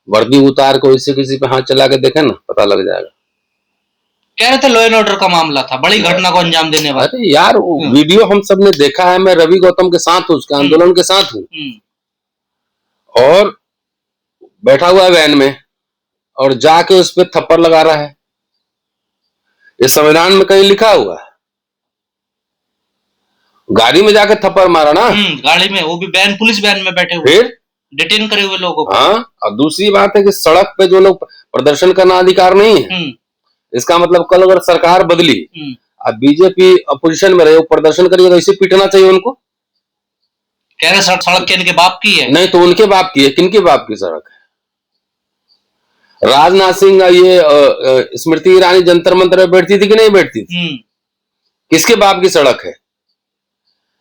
वर्दी उतार को इससे किसी पे हाथ चला के देखे ना, पता लग जाएगा। कह रहे थे लॉ एंड ऑर्डर का मामला था, बड़ी घटना को अंजाम देने वाला। अरे यार वो वीडियो हम सब ने देखा है, मैं रवि गौतम के साथ हूँ, उसके आंदोलन के साथ हूँ, और बैठा हुआ है वैन में और जाके उस पर थप्पड़ लगा रहा है। इस संविधान में कहीं लिखा हुआ है? गाड़ी में जाके थप्पड़ मारा ना, गाड़ी में, वो भी वैन, पुलिस वैन में बैठे हुए, फिर डिटेन करे हुए लोगों को। हाँ, और दूसरी बात है कि सड़क पे जो लोग प्रदर्शन करना अधिकार नहीं है। इसका मतलब कल अगर सरकार बदली और बीजेपी अपोजिशन में रहे, वो प्रदर्शन करेगा तो इसे पीटना चाहिए उनको। कह रहे सड़क के इनके बाप की है। नहीं तो उनके बाप की है। किनके बाप की सड़क है? राजनाथ सिंह ये स्मृति ईरानी जंतर मंतर में बैठती थी कि नहीं बैठती थी? किसके बाप की सड़क है?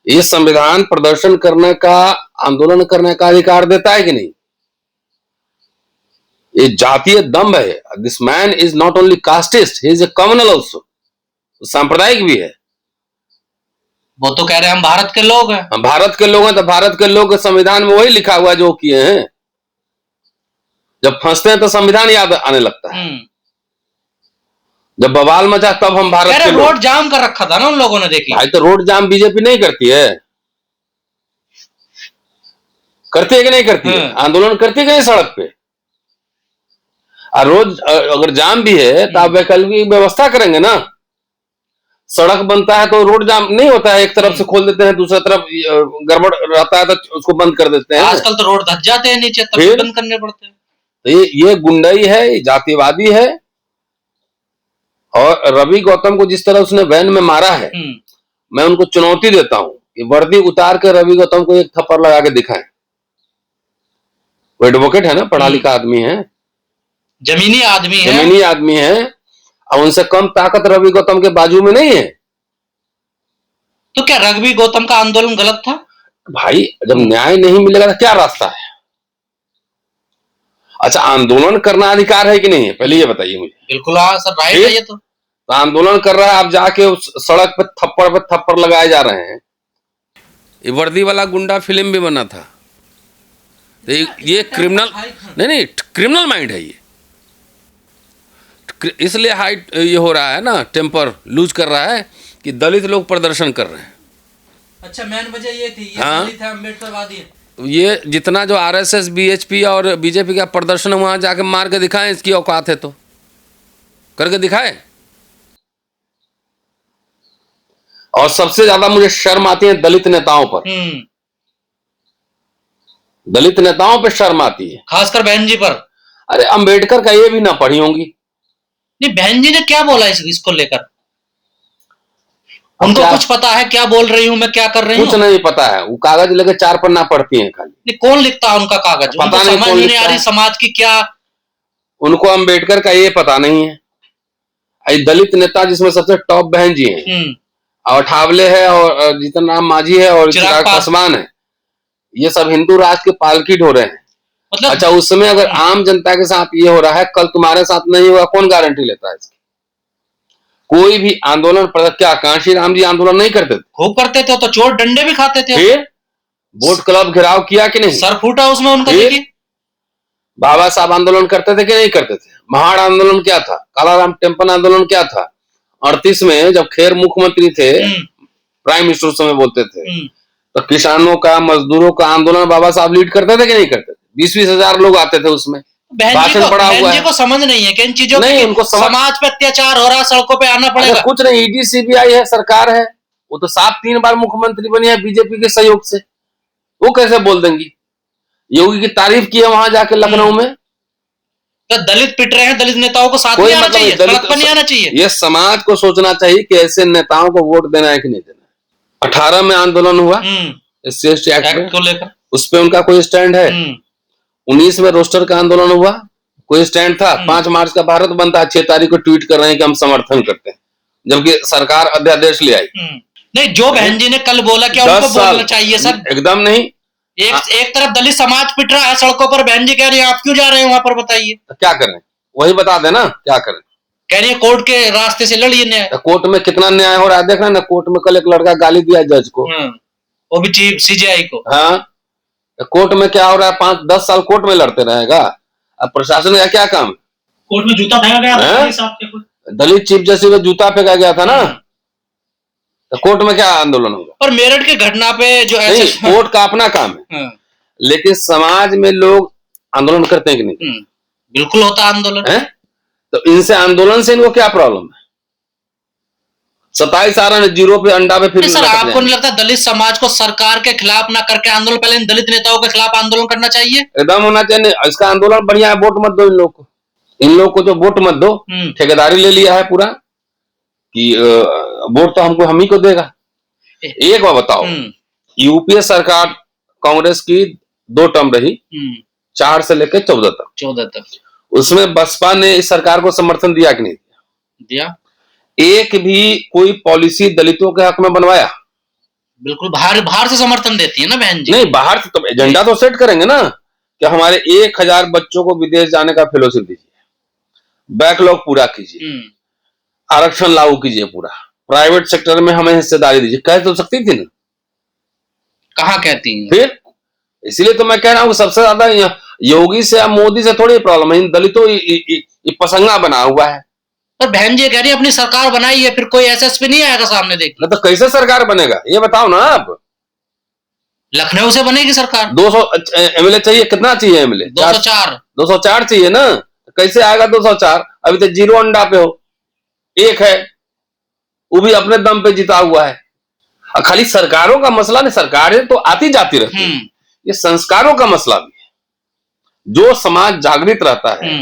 ये संविधान प्रदर्शन करने का, आंदोलन करने का अधिकार देता है कि नहीं? ये जातीय दम्भ है। This man is not only casteist, he is a communal also, सांप्रदायिक भी है। वो तो कह रहे हैं हम भारत के लोग हैं। हम भारत के लोग हैं, तो भारत के लोग संविधान में वही लिखा हुआ जो किए हैं। जब फंसते हैं तो संविधान याद आने लगता है। जब बवाल मचा तब हम भारत के लोग। रोड जाम कर रखा था ना उन लोगों ने, देखी भाई तो रोड जाम बीजेपी नहीं करती है? करती है कि नहीं करती है? आंदोलन करती है कि नहीं सड़क पे? और रोज अगर जाम भी है तो आप वैकल्पिक व्यवस्था करेंगे ना। सड़क बनता है तो रोड जाम नहीं होता है, एक तरफ से खोल देते हैं, दूसरी तरफ गड़बड़ रहता है तो उसको बंद कर देते हैं। आजकल तो रोड धस जाते हैं नीचे, तब बंद करने पड़ते हैं। तो ये गुंडाई है, ये जातिवादी है। और रवि गौतम को जिस तरह उसने वैन में मारा है, मैं उनको चुनौती देता हूं कि वर्दी उतार के रवि गौतम को एक थप्पड़ लगा के दिखाएं। वो एडवोकेट है ना, पढ़ा लिखा आदमी है, जमीनी आदमी है, और उनसे कम ताकत रवि गौतम के बाजू में नहीं है। तो क्या रवि गौतम का आंदोलन गलत था? भाई जब न्याय नहीं मिलेगा तो क्या रास्ता है? अच्छा, आंदोलन करना अधिकार है कि नहीं है, पहले ये बताइए मुझे। बिल्कुल हाँ सर, राइट है ये तो आंदोलन कर रहा है, आप जाके उस सड़क पे थप्पड़ लगाए जा रहे हैं। ये वर्दी वाला गुंडा फिल्म भी बना था। तो ये क्रिमिनल नहीं, क्रिमिनल माइंड है ये, इसलिए हाइट ये हो रहा है ना, टेम्पर लूज कर रहा है कि दलित लोग प्रदर्शन कर रहे हैं। अच्छा, मेन वजह ये थी, ये दलित है, अम्बेडकरवादी है। ये जितना जो आरएसएस, बीएचपी और बीजेपी का प्रदर्शन है, वहां जाके मार के दिखाएं, इसकी औकात है तो करके दिखाए। और सबसे ज्यादा मुझे शर्म आती है दलित नेताओं पर। दलित नेताओं पर शर्म आती है, खासकर बहन जी पर। अरे अंबेडकर का ये भी ना पढ़ी होंगी। नहीं, बहन जी ने क्या बोला इसको लेकर? उनको कुछ पता है क्या बोल रही हूं मैं, क्या कर रही हूं? कुछ नहीं पता है। वो कागज लेके 4 पन्ना पढ़ती हैं खाली। नहीं, कौन लिखता है उनका कागज? पता नहीं, समझ नहीं आ रही समाज की क्या। उनको अंबेडकर का ये पता नहीं है। दलित नेता जिसमें सबसे टॉप बहन जी हैं, और ठावले है, और जीतन राम मांझी है, और चिराग पासवान है, ये सब हिंदू राष्ट्र के पालकी ढो रहे हैं। मतलब अच्छा, उस समय अगर आम जनता के साथ ये हो रहा है, कल तुम्हारे साथ नहीं होगा, कौन गारंटी लेता है इसकी? कोई भी आंदोलन पर क्या कांशी राम जी आंदोलन नहीं करते थे? खूब करते थे, तो चोट डंडे भी खाते थे। फिर बोट क्लब घेराव किया कि नहीं? सर फूटा उसमें उनका। बाबा साहब आंदोलन करते थे कि नहीं करते थे? महाड़ आंदोलन क्या था? कालाराम टेम्पन आंदोलन क्या था? 38 में जब खेर मुख्यमंत्री थे, प्राइम मिनिस्टर समय बोलते थे, तो किसानों का, मजदूरों का आंदोलन बाबा साहब लीड करते थे कि नहीं करते थे? 20-20 हजार लोग आते थे उसमें। भाषण पड़ा हुआ है। को समझ नहीं है कि इन चीजों नहीं, उनको समाज पे अत्याचार हो रहा है, सड़कों पे आना पड़ेगा। कुछ नहीं, ईडी सीबीआई है, सरकार है, वो तो 3 बार मुख्यमंत्री बनी है बीजेपी के सहयोग से। वो कैसे बोल देंगी? योगी की तारीफ की है वहां जाके लखनऊ में। तो दलित पिट रहे हैं, दलित नेताओं को साथ में आना चाहिए, सड़क पर नहीं आना चाहिए। ये समाज को सोचना चाहिए कि ऐसे नेताओं को वोट देना है कि नहीं देना। 18 में आंदोलन हुआ SC एक्ट को लेकर, उस पर उनका कोई स्टैंड है। 19 में रोस्टर का आंदोलन हुआ, कोई स्टैंड था। 5 मार्च का भारत बंद था, 6 तारीख को ट्वीट कर रहे हैं कि हम समर्थन करते हैं, जबकि सरकार अध्यादेश ले आई। नहीं, जो बहन जी ने कल बोला क्या उनको बोलना चाहिए सर? एकदम नहीं। एक तरफ दलित समाज पिट रहा है सड़कों पर, बहन जी कह रही है आप क्यों जा रहे हैं वहां पर, बताइए। तो क्या करें? वही बता देना क्या करें। कह रही है कोर्ट के रास्ते से लड़िए न्याय। कोर्ट में कितना न्याय हो रहा है देख रहे हैं ना। कोर्ट में कल एक लड़का गाली दिया जज को, वो भी CJI को। हाँ, कोर्ट में क्या हो रहा है? 5-10 साल कोर्ट में लड़ते रहेगा। अब प्रशासन का क्या काम है? कोर्ट में जूता फेंका गया था साहब के खुद। दलित चीफ जस्टिस को जूता फेंका गया था ना, तो कोर्ट में क्या आंदोलन होगा? और मेरठ की घटना पे जो नहीं, कोर्ट का अपना काम है, लेकिन समाज में लोग आंदोलन करते हैं कि नहीं? बिल्कुल होता है आंदोलन है? तो इनसे आंदोलन से इनको क्या प्रॉब्लम है? 27 आरा ने जीरो पे अंडा पे फिर सर, आपको नहीं लगता दलित समाज को सरकार के खिलाफ ना करके आंदोलन पहले इन दलित नेताओं के खिलाफ आंदोलन करना चाहिए? एकदम होना चाहिए। इसका आंदोलन बढ़िया है, वोट मत दो इन लोग को, इन लोग को जो वोट मत दो, ठेकेदारी ले लिया है पूरा कि वोट तो हमको हम ही को देगा। एक बार बताओ, यूपीए सरकार कांग्रेस की 2 टर्म रही, 4 से लेकर 14 तक, उसमें बसपा ने इस सरकार को समर्थन दिया कि नहीं दिया? एक भी कोई पॉलिसी दलितों के हक में बनवाया? बिल्कुल, बाहर से समर्थन देती है ना बहन जी। नहीं, बाहर से तो एजेंडा तो सेट करेंगे ना कि हमारे 1000 बच्चों को विदेश जाने का फेलोशिप दीजिए, बैकलॉग पूरा कीजिए, आरक्षण लागू कीजिए, पूरा प्राइवेट सेक्टर में हमें हिस्सेदारी दीजिए। कह तो सकती थी ना, कहाँ कहती हैं? फिर इसलिए तो मैं कह रहा हूँ सबसे ज्यादा योगी से या मोदी से थोड़ी प्रॉब्लम है, इन दलितों पसंगा बना हुआ है। तो बहन जी कह रही है अपनी सरकार बनाई है, फिर कोई एसएसपी नहीं आएगा सामने देखने? तो कैसे सरकार बनेगा ये बताओ ना आप? लखनऊ से बनेगी सरकार। 200 एमएलए चाहिए, कितना चाहिए एमएलए? 204 चाहिए ना, कैसे आएगा 204? अभी तो जीरो अंडा पे हो, एक है वो भी अपने दम पे जीता हुआ है। खाली सरकारों का मसला नहीं, सरकारें तो आती जाती रहती है, ये संस्कारों का मसला भी है। जो समाज जागृत रहता है,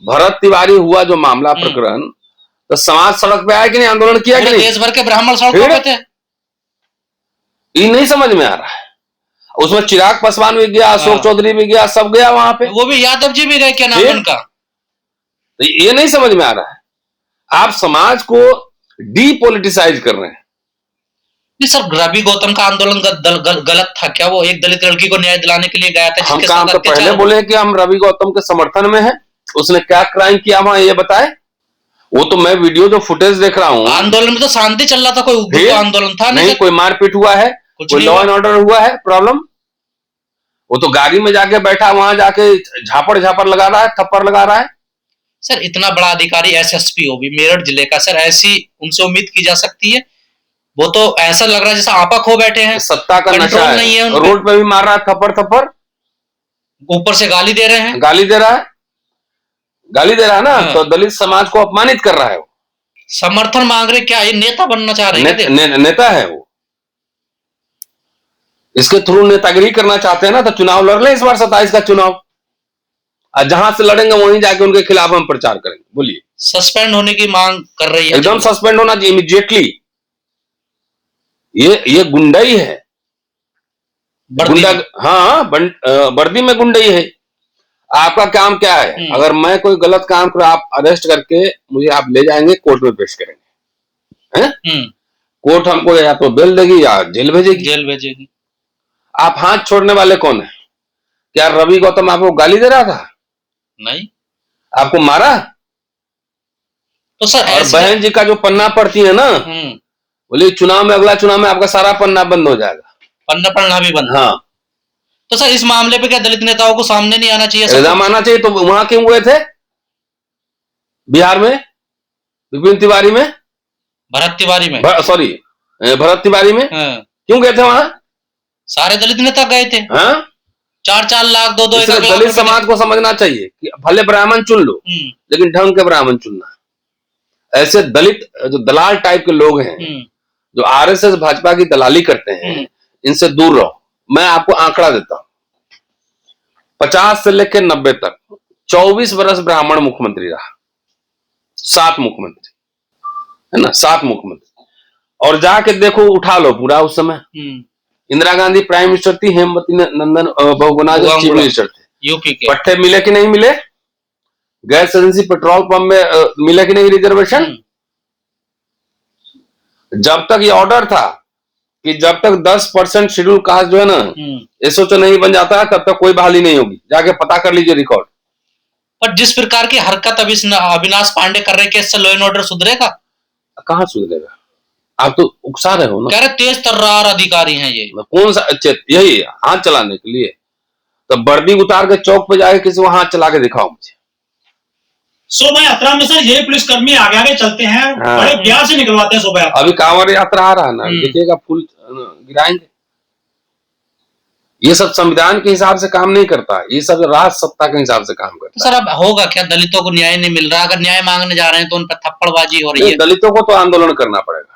भरत तिवारी हुआ जो मामला प्रकरण, तो समाज सड़क पे आया कि नहीं, आंदोलन किया कि नहीं? देश भर के ब्राह्मण सड़कों पे थे। ये नहीं समझ में आ रहा है। उसमें चिराग पासवान भी गया, अशोक चौधरी भी गया, सब गया वहां पे, वो भी यादव जी भी गए, क्या नाम उनका? तो ये नहीं समझ में आ रहा है, आप समाज को डीपोलिटिसाइज कर रहे हैं। सर, रवि गौतम का आंदोलन गलत था क्या? वो एक दलित लड़की को न्याय दिलाने के लिए गया था। हम काम तो पहले बोले कि हम रवि गौतम के समर्थन में हैं, उसने क्या क्राइम किया वहां ये बताए? वो तो मैं वीडियो जो फुटेज देख रहा हूँ, आंदोलन में तो शांति चल रहा था, कोई उग्र आंदोलन था नहीं, कोई मारपीट हुआ है, कोई लॉ एंड ऑर्डर हुआ है प्रॉब्लम? वो तो गाड़ी में जाके बैठा, वहां जाके झापड़ लगा रहा है, थप्पड़ लगा रहा है। सर, इतना बड़ा अधिकारी एसएसपी हो भी मेरठ जिले का, सर ऐसी उनसे उम्मीद की जा सकती है? वो तो ऐसा लग रहा है जैसे आपा खो बैठे हैं, सत्ता का नशा है, नहीं है, रोड पे भी मार रहा है थप्पड़, ऊपर से गाली दे रहे हैं, गाली दे रहा है ना। तो दलित समाज को अपमानित कर रहा है वो। समर्थन मांग रहे, क्या ये नेता बनना चाह रहे हैं? नेता है वो, इसके थ्रू नेतागिरी करना चाहते हैं ना, तो चुनाव लड़ ले इस बार 27 का चुनाव, जहां से लड़ेंगे वहीं जाके उनके खिलाफ हम प्रचार करेंगे। बोलिए। सस्पेंड होने की मांग कर रही है, एकदम सस्पेंड होना चाहिए इमीडिएटली। ये गुंडाई है, गुंडा। हाँ, वर्दी में गुंडाई है। आपका काम क्या है? अगर मैं कोई गलत काम करूं, आप अरेस्ट करके मुझे आप ले जाएंगे, कोर्ट में पेश करेंगे, हैं? कोर्ट हमको या तो बेल देगी या जेल भेजेगी। आप हाथ छोड़ने वाले कौन है? क्या रवि गौतम आपको गाली दे रहा था? नहीं। आपको मारा? तो सर, और बहन जी का जो पन्ना पड़ती है ना, बोले चुनाव में, अगला चुनाव में आपका सारा पन्ना बंद हो जाएगा, पन्ना पढ़ना भी बंद। हाँ। तो सर, इस मामले पे क्या दलित नेताओं को सामने नहीं आना चाहिए? इल्जाम आना चाहिए। तो वहां क्यों हुए थे बिहार में, विपिन तिवारी में, भरत तिवारी में, सॉरी भरत तिवारी में क्यों गए थे वहां? सारे दलित नेता गए थे। 4-4 लाख 2-2 लाख। दलित समाज को समझना चाहिए कि भले ब्राह्मण चुन लो, लेकिन ढंग के ब्राह्मण चुनना। ऐसे दलित जो दलाल टाइप के लोग हैं, जो आरएसएस भाजपा की दलाली करते हैं, इनसे दूर रहो। मैं आपको आंकड़ा देता हूं, 50 से लेकर 90 तक 24 वर्ष ब्राह्मण मुख्यमंत्री रहा, 7 मुख्यमंत्री, है ना, 7 मुख्यमंत्री। और जाके देखो, उठा लो पूरा। उस समय इंदिरा गांधी प्राइम मिनिस्टर थी, हेमवती नंदन बहुगुणा चीफ मिनिस्टर थे। यूपी के पट्टे मिले कि नहीं मिले? गैस एजेंसी पेट्रोल पंप में मिले कि नहीं रिजर्वेशन? जब तक ये ऑर्डर था कि जब तक 10% शेड्यूल कास्ट जो है ना एसओच नहीं बन जाता है, तब तक कोई बहाली नहीं होगी। जाके पता कर लीजिए रिकॉर्ड। पर जिस प्रकार की हरकत अभी अविनाश पांडे कर रहे हैं, इससे लॉ एंड ऑर्डर सुधरेगा? कहाँ सुधरेगा? आप तो उकसा रहे हो ना। कह रहे तेज तर्रार अधिकारी हैं ये। कौन सा? यही हाथ चलाने के लिए तो वर्दी उतार के चौक पे जाके किसी को हाथ चला के दिखाओ मुझे। शोभा यात्रा में सर ये पुलिसकर्मी आगे आगे चलते हैं, बड़े प्यार से निकलवाते हैं शोभा यात्रा। अभी कांवड़ यात्रा आ रहा है ना, देखिएगा फूल गिराएंगे। ये सब संविधान के हिसाब से काम नहीं करता, ये सब राज सत्ता के हिसाब से काम करता है। सर अब होगा क्या, दलितों को न्याय नहीं मिल रहा, अगर न्याय मांगने जा रहे हैं तो उन पर थप्पड़बाजी हो रही है। दलितों को तो आंदोलन करना पड़ेगा।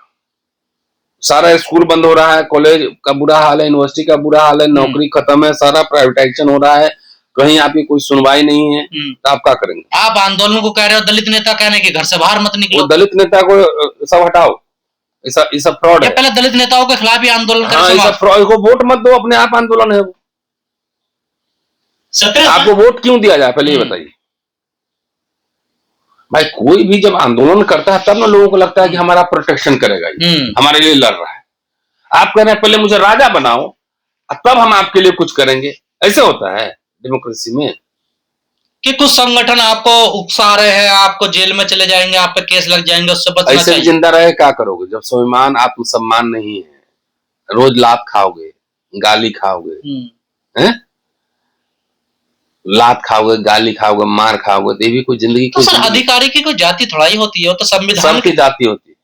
सारा स्कूल बंद हो रहा है, कॉलेज का बुरा हाल है, यूनिवर्सिटी का बुरा हाल है, नौकरी खत्म है, सारा प्राइवेटाइजेशन हो रहा है, कहीं आपकी कोई सुनवाई नहीं है, तो आप क्या करेंगे? आप आंदोलन को कह रहे हो, दलित नेता कहने की घर से बाहर मत निकलो। दलित नेता को सब हटाओ, ये सब फ्रॉड है। पहले दलित नेताओं के खिलाफ ही आंदोलन करें। हाँ, फ्रॉड को वोट मत दो, अपने आप आंदोलन है वो। आपको वोट क्यों दिया जाए, पहले ये बताइए भाई। कोई भी जब आंदोलन करता है तब ना लोगों को लगता है कि हमारा प्रोटेक्शन करेगा, हमारे लिए लड़ रहा है। आप कह रहे हैं पहले मुझे राजा बनाओ तब हम आपके लिए कुछ करेंगे, ऐसे होता है डेमोक्रेसी में? कि कुछ संगठन आपको उकसा रहे हैं, आपको जेल में चले जाएंगे, आप पे केस लग जाएंगे, उससे बचना ऐसे चाहिए। जिंदा रहे क्या करोगे जब स्वाभिमान आत्मसम्मान नहीं है? रोज लात खाओगे, गाली खाओगे, हैं? लात खाओगे, गाली खाओगे, मार खाओगे, तो ये भी कोई जिंदगी? तो सर अधिकारी की कोई जाति थोड़ा ही होती है, तो संविधान सबकी जाति होती है,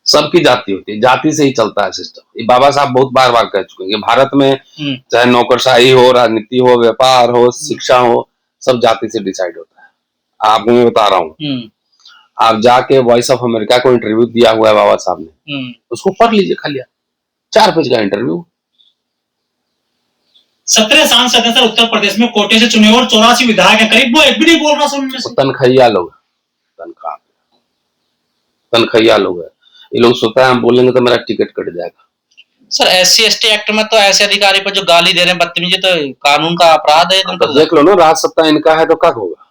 सबकी जाति होती है, जाति से ही चलता है सिस्टम। ये बाबा साहब बहुत बार बार कह चुके हैं। भारत में चाहे नौकरशाही हो, राजनीति हो, व्यापार हो, शिक्षा हो, सब जाति से डिसाइड होता है। आपको मैं बता रहा हूँ, आप जाके वॉइस ऑफ अमेरिका को इंटरव्यू दिया हुआ है बाबा साहब ने, उसको पढ़ लीजिए, खाली 4 पेज का इंटरव्यू। 17 सांसद है सर उत्तर प्रदेश में, कोटे से चुने और 84 विधायक है करीब, वो एक भी नहीं बोल रहा सुनने। तनखैया लोग, तनखैया लोग है ये लोग। सोता है हम बोलेंगे तो मेरा टिकट कट जाएगा। सर SC ST एक्ट में तो ऐसे अधिकारी पर जो गाली दे रहे हैं, बदतमीजी, तो कानून का अपराध है। तो देख लो ना, राज सत्ता इनका है तो क्या होगा?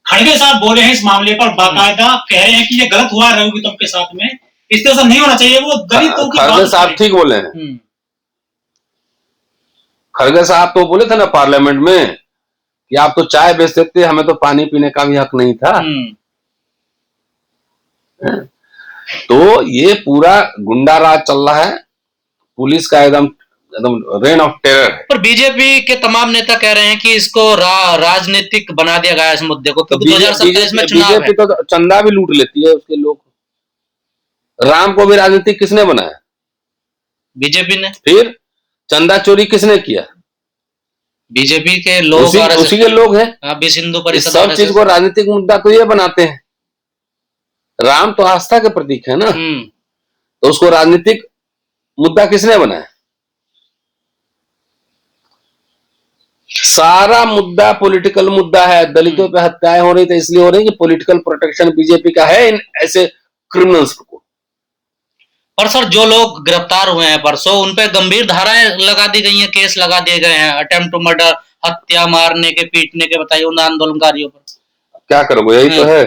खड़गे साहब बोल रहे हैं इस मामले पर, बाकायदा कह रहे हैं कि ये गलत हुआ रघुवीतम के साथ में, इस तरह से नहीं होना चाहिए। वो दलितों की खड़गे साहब ठीक बोले हैं। खड़गे साहब तो बोले थे ना पार्लियामेंट में कि आप तो चाय बेचते थे, हमें तो पानी पीने का भी हक नहीं था। तो ये पूरा गुंडा राज चल रहा है, पुलिस का एकदम रेन ऑफ टेरर है। पर बीजेपी के तमाम नेता कह रहे हैं कि इसको राजनीतिक बना दिया गया इस मुद्दे को, क्योंकि 2027 में चुनाव है। बीजेपी तो चंदा भी लूट लेती है उसके लोग। राम को भी राजनीतिक किसने बनाया? बीजेपी ने। फिर चंदा चोरी किसने किया? बीजेपी के लोग, उसी के लोग हैं। विश्व हिंदू परिषद सब चीज को राजनीतिक मुद्दा तो ये बनाते हैं। राम तो आस्था के प्रतीक है ना, तो उसको राजनीतिक मुद्दा किसने बनाया? सारा मुद्दा पॉलिटिकल मुद्दा है। दलितों पे हत्याएं हो रही थी इसलिए हो रही कि पॉलिटिकल प्रोटेक्शन बीजेपी का है इन ऐसे क्रिमिनल्स को। पर सर जो लोग गिरफ्तार हुए हैं परसों, उन पे गंभीर धाराएं लगा दी गई हैं, केस लगा दिए गए हैं, अटेम्प्ट टू मर्डर, हत्या, मारने के, पीटने के। बताइए उन आंदोलनकारियों पर क्या करोगे? यही तो है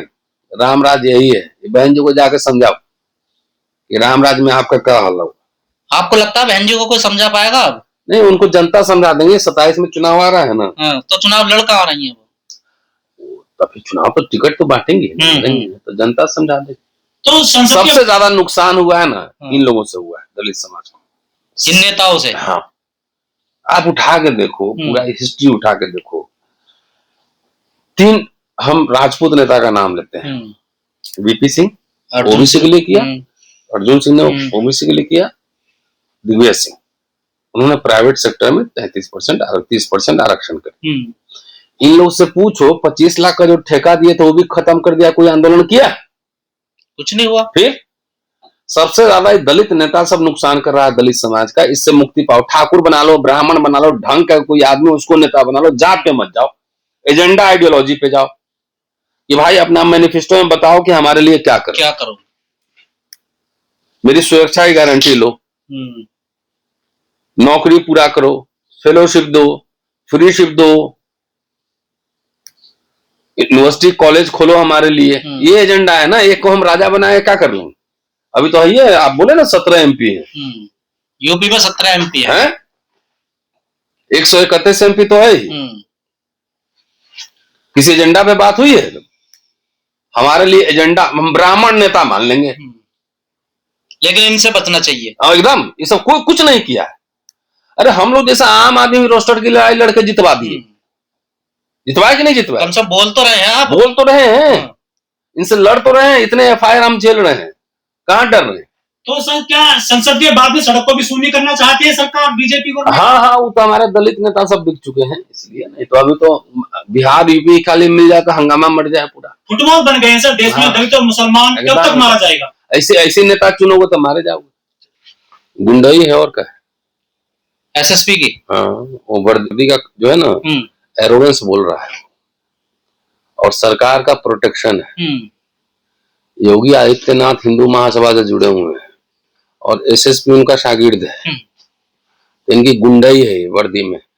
राम राज, यही है। बहन जी को जाकर समझाओ कि राम राज में आपका क्या हाल होगा। आपको लगता है बहन जी को कोई समझा पाएगा? अब नहीं, उनको जनता समझा देंगे। 27 में चुनाव आ रहा है ना, तो चुनाव लड़का आ रही है वो, तभी चुनाव तो टिकट तो बांटेंगे, तो जनता समझा देगी। तो सबसे ज्यादा नुकसान हुआ है ना इन लोगों से हुआ है, दलित समाज को, इन नेताओं से। हाँ, आप उठा के देखो, पूरा हिस्ट्री उठा के देखो। 3 हम राजपूत नेता का नाम लेते हैं। VP सिंह ओबीसी के लिए किया, अर्जुन सिंह ने ओबीसी के लिए किया, दिग्विजय सिंह उन्होंने प्राइवेट सेक्टर में 33% 30% आरक्षण कर। इन लोग से पूछो 25 लाख का जो ठेका दिए थे वो भी खत्म कर दिया, कोई आंदोलन किया? कुछ नहीं हुआ। फिर सबसे ज्यादा दलित नेता सब नुकसान कर रहा है दलित समाज का। इससे मुक्ति पाओ, ठाकुर बना लो, ब्राह्मण बना लो, ढंग का कोई आदमी उसको नेता बना लो। जात पे मत जाओ, एजेंडा आइडियोलॉजी पे जाओ कि भाई अपना मैनिफेस्टो में बताओ कि हमारे लिए क्या करो, क्या करो, मेरी सुरक्षा की गारंटी लो, नौकरी पूरा करो, फेलोशिप दो, फ्रीशिप दो, यूनिवर्सिटी कॉलेज खोलो हमारे लिए। ये एजेंडा है ना। एक को हम राजा बनाए क्या कर लेंगे? अभी तो है, आप बोले ना 17 MP है। यूपी में 17 MP है, 131 MP तो है ही। किसी एजेंडा पे बात हुई है? हमारे लिए एजेंडा, हम ब्राह्मण नेता मान लेंगे, लेकिन इनसे बचना चाहिए। एकदम। ये सब कोई कुछ नहीं किया है। अरे हम लोग जैसा आम आदमी रोस्टर की लड़ाई लड़के जितवा दिए, जितवाए कि नहीं जितवाए? कम से कम बोल तो रहे हैं आप। बोल तो रहे हैं, इनसे लड़ तो रहे हैं, इतने एफआईआर हम झेल रहे हैं, कहाँ डर रहे हैं? तो सर क्या संसदीय बाद में सड़क को भी शून्य करना चाहती है सरकार बीजेपी को? हाँ, वो तो हमारे दलित नेता सब बिक चुके हैं इसलिए, नहीं तो अभी तो बिहार यूपी खाली मिल जाए तो हंगामा मर जाए पूरा। फुटबॉल बन गए हैं सर देश में, दलित और मुसलमान कब तक मारा जाएगा? ऐसे नेता चुनोगे तो मारे जाओगे, गुंडाई है और क्या है। एसएसपी की हाँ, वो वर्दी का जो है ना एरोगेंस बोल रहा है, और सरकार का प्रोटेक्शन है। योगी आदित्यनाथ हिंदू महासभा से जुड़े हुए हैं और एसएसपी उनका शागिर्द है, इनकी गुंडाई है वर्दी में।